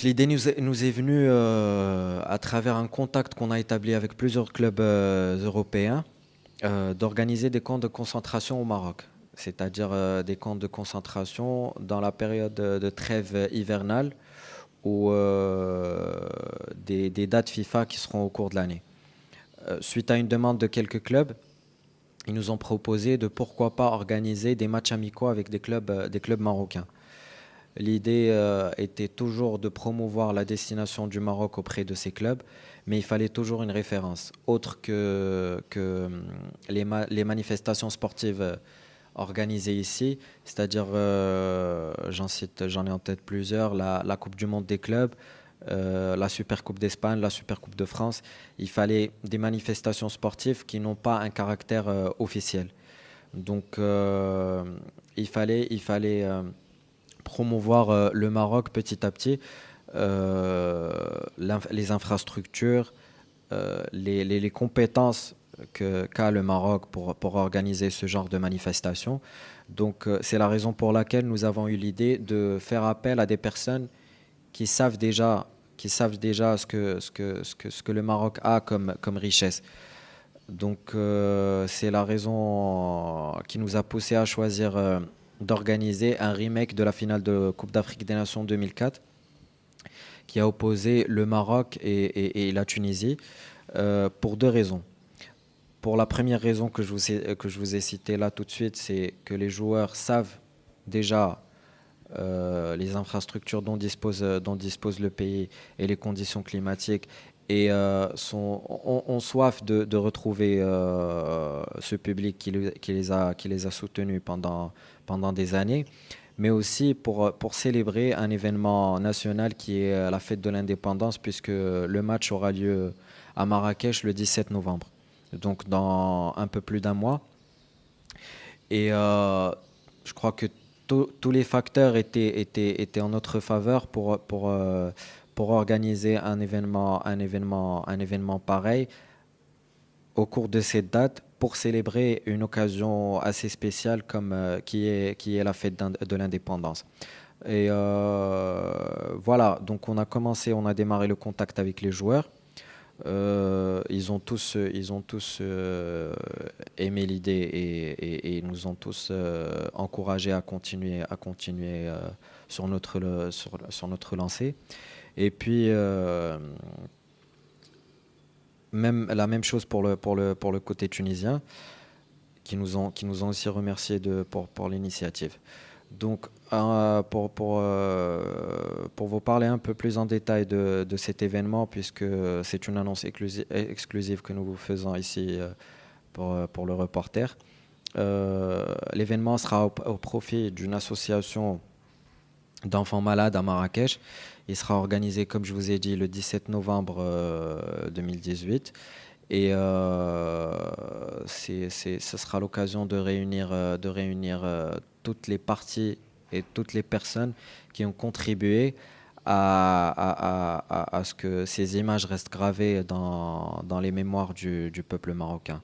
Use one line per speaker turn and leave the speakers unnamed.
Donc l'idée nous est venue à travers un contact qu'on a établi avec plusieurs clubs européens d'organiser des camps de concentration au Maroc. C'est-à-dire des camps de concentration dans la période de trêve hivernale ou des dates FIFA qui seront au cours de l'année. Suite à une demande de quelques clubs, ils nous ont proposé de pourquoi pas organiser des matchs amicaux avec des clubs marocains. L'idée était toujours de promouvoir la destination du Maroc auprès de ces clubs, mais il fallait toujours une référence, autre que les manifestations sportives organisées ici, c'est-à-dire, j'en ai en tête plusieurs, la Coupe du Monde des clubs, la Super Coupe d'Espagne, la Super Coupe de France. Il fallait des manifestations sportives qui n'ont pas un caractère officiel. Donc, il fallait promouvoir le Maroc petit à petit, les infrastructures, les compétences qu'a le Maroc pour organiser ce genre de manifestation. Donc, c'est la raison pour laquelle nous avons eu l'idée de faire appel à des personnes qui savent déjà, qui savent déjà ce que le Maroc a comme richesse. Donc, c'est la raison qui nous a poussé à choisir d'organiser un remake de la finale de Coupe d'Afrique des Nations 2004 qui a opposé le Maroc et la Tunisie pour deux raisons. Pour la première raison que je vous ai citée là tout de suite, c'est que les joueurs savent déjà les infrastructures dont dispose le pays et les conditions climatiques et ont soif de retrouver ce public qui les a soutenus pendant des années, mais aussi pour célébrer un événement national qui est la fête de l'indépendance, puisque le match aura lieu à Marrakech le 17 novembre, donc dans un peu plus d'un mois. Et je crois que tous les facteurs étaient en notre faveur pour organiser un événement pareil au cours de cette date pour célébrer une occasion assez spéciale qui est la fête de l'indépendance. Et voilà, donc on a démarré le contact avec les joueurs. Ils ont tous aimé l'idée et nous ont tous encouragés à continuer sur notre lancée. Et puis, la même chose pour le côté tunisien, qui nous ont aussi remercié pour l'initiative. Donc, pour vous parler un peu plus en détail de cet événement, puisque c'est une annonce exclusive que nous vous faisons ici pour le reporter, l'événement sera au profit d'une association d'enfants malades à Marrakech. Il sera organisé, comme je vous ai dit, le 17 novembre 2018. Et ce sera l'occasion de réunir toutes les parties et toutes les personnes qui ont contribué à ce que ces images restent gravées dans les mémoires du peuple marocain.